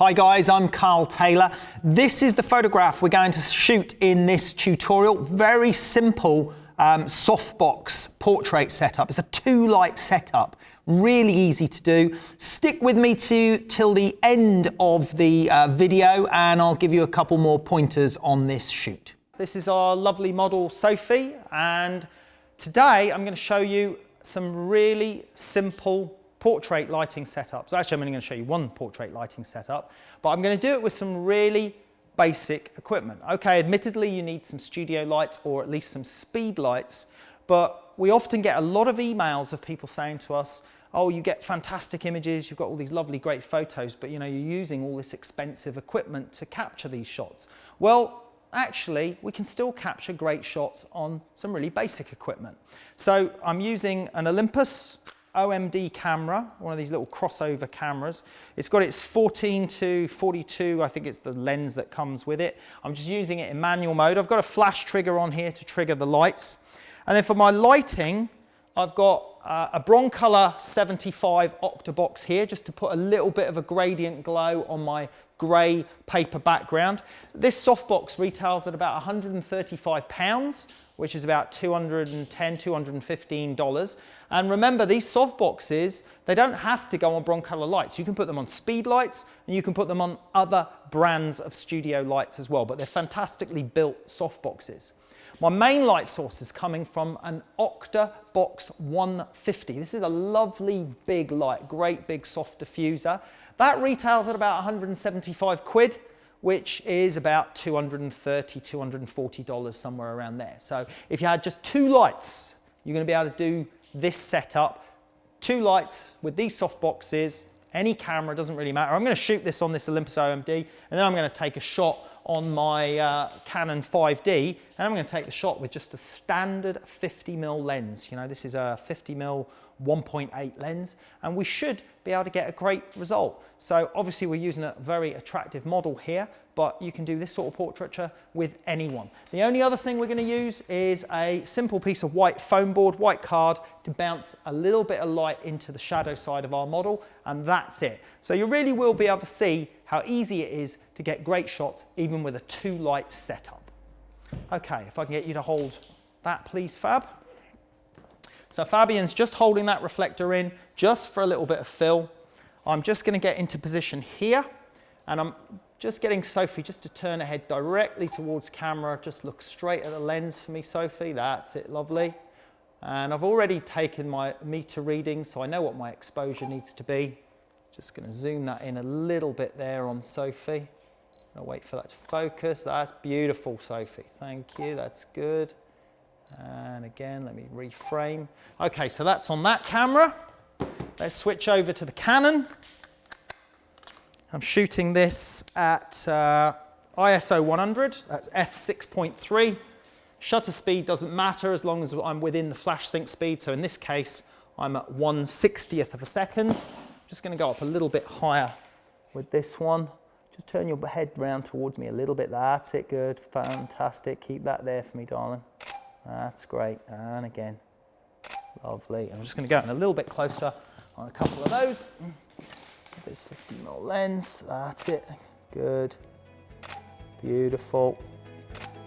Hi guys, I'm Karl Taylor. This is the photograph we're going to shoot in this tutorial. Very simple softbox portrait setup. It's a 2-light setup, really easy to do. Stick with me till the end of the video and I'll give you a couple more pointers on this shoot. This is our lovely model Sophie, and today I'm going to show you some really simple portrait lighting setups. Actually, I'm only going to show you one portrait lighting setup, but I'm going to do it with some really basic equipment. Okay, admittedly you need some studio lights or at least some speed lights, but we often get a lot of emails of people saying to us, oh, you get fantastic images, you've got all these lovely great photos, but you know, you're using all this expensive equipment to capture these shots. Well, actually, we can still capture great shots on some really basic equipment. So I'm using an Olympus OMD camera, one of these little crossover cameras. It's got its 14 to 42, I think it's the lens that comes with it. I'm just using it in manual mode. I've got a flash trigger on here to trigger the lights. And then for my lighting, I've got a Broncolor 75 octabox here, just to put a little bit of a gradient glow on my grey paper background. This softbox retails at about £135, which is about $210, $215. And remember, these softboxes, they don't have to go on Broncolor lights. You can put them on speed lights and you can put them on other brands of studio lights as well, but they're fantastically built softboxes. My main light source is coming from an Octabox 150. This is a lovely big light, great big soft diffuser. That retails at about 175 quid, which is about $230, $240, somewhere around there. So if you had just 2 lights, you're going to be able to do this setup. 2 lights with these softboxes, any camera, doesn't really matter. I'm going to shoot this on this Olympus OMD, and then I'm going to take a shot on my Canon 5D, and I'm going to take the shot with just a standard 50mm lens. You know, this is a 50mm 1.8 lens, and we should be able to get a great result. So obviously we're using a very attractive model here, but you can do this sort of portraiture with anyone. The only other thing we're going to use is a simple piece of white foam board, white card, to bounce a little bit of light into the shadow side of our model, and that's it. So you really will be able to see how easy it is to get great shots even with a 2-light setup. Okay, if I can get you to hold that please, Fab. So Fabian's just holding that reflector in just for a little bit of fill. I'm just going to get into position here, and I'm just getting Sophie just to turn her head directly towards camera. Just look straight at the lens for me, Sophie. That's it, lovely. And I've already taken my meter reading, so I know what my exposure needs to be. Just going to zoom that in a little bit there on Sophie. I'll wait for that to focus. That's beautiful, Sophie. Thank you. That's good. And again, let me reframe. Okay, so that's on that camera. Let's switch over to the Canon. I'm shooting this at ISO 100, that's f6.3. Shutter speed doesn't matter as long as I'm within the flash sync speed. So in this case, I'm at 1/60th of a second. I'm just going to go up a little bit higher with this one. Just turn your head round towards me a little bit. That's it, good, fantastic. Keep that there for me, darling. That's great, and again, lovely. I'm just going to go in a little bit closer on a couple of those. This 50mm lens, that's it, good, beautiful.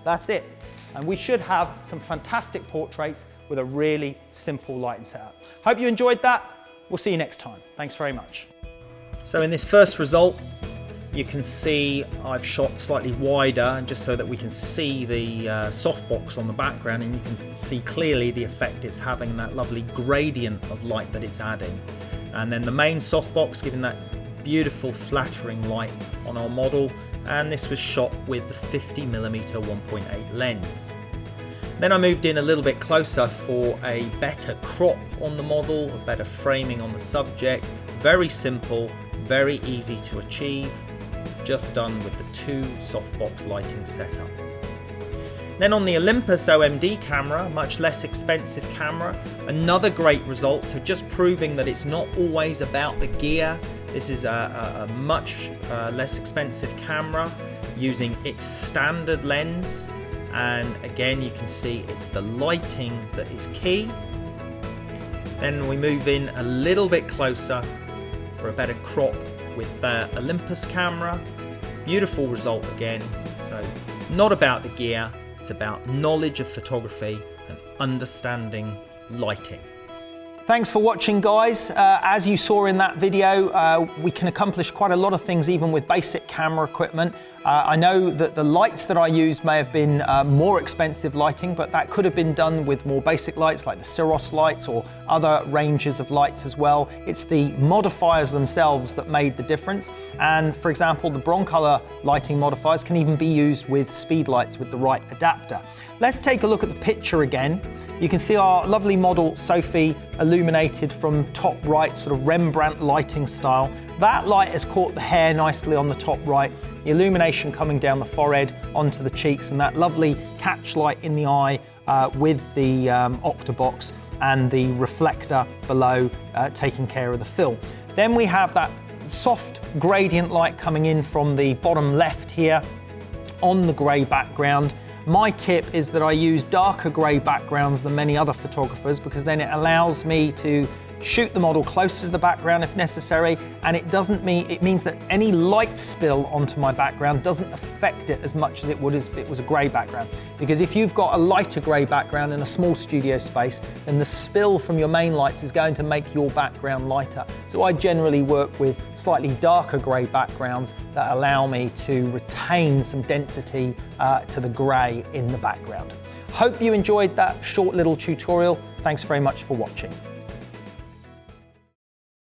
That's it, and we should have some fantastic portraits with a really simple lighting setup. Hope you enjoyed that. We'll see you next time. Thanks very much. So in this first result, you can see I've shot slightly wider, and just so that we can see the softbox on the background, and you can see clearly the effect it's having, that lovely gradient of light that it's adding. And then the main softbox giving that beautiful flattering light on our model, and this was shot with the 50mm 1.8 lens. Then I moved in a little bit closer for a better crop on the model, a better framing on the subject. Very simple, very easy to achieve, just done with the 2 softbox lighting setup. Then on the Olympus OMD camera, much less expensive camera, another great result, so just proving that it's not always about the gear. This is a much less expensive camera using its standard lens, and again you can see it's the lighting that is key. Then we move in a little bit closer for a better crop with the Olympus camera. Beautiful result again. So not about the gear, it's about knowledge of photography and understanding lighting. Thanks for watching, guys. As you saw in that video, we can accomplish quite a lot of things even with basic camera equipment. I know that the lights that I used may have been more expensive lighting, but that could have been done with more basic lights like the Cirrus lights or other ranges of lights as well. It's the modifiers themselves that made the difference. And for example, the Broncolor lighting modifiers can even be used with speed lights with the right adapter. Let's take a look at the picture again. You can see our lovely model Sophie illuminated from top right, sort of Rembrandt lighting style. That light has caught the hair nicely on the top right, the illumination coming down the forehead onto the cheeks, and that lovely catch light in the eye with the octabox and the reflector below taking care of the fill. Then we have that soft gradient light coming in from the bottom left here on the grey background. My tip is that I use darker grey backgrounds than many other photographers, because then it allows me to shoot the model closer to the background if necessary, and it means that any light spill onto my background doesn't affect it as much as it would if it was a grey background. Because if you've got a lighter grey background in a small studio space, then the spill from your main lights is going to make your background lighter. So I generally work with slightly darker grey backgrounds that allow me to retain some density to the grey in the background. Hope you enjoyed that short little tutorial. Thanks very much for watching.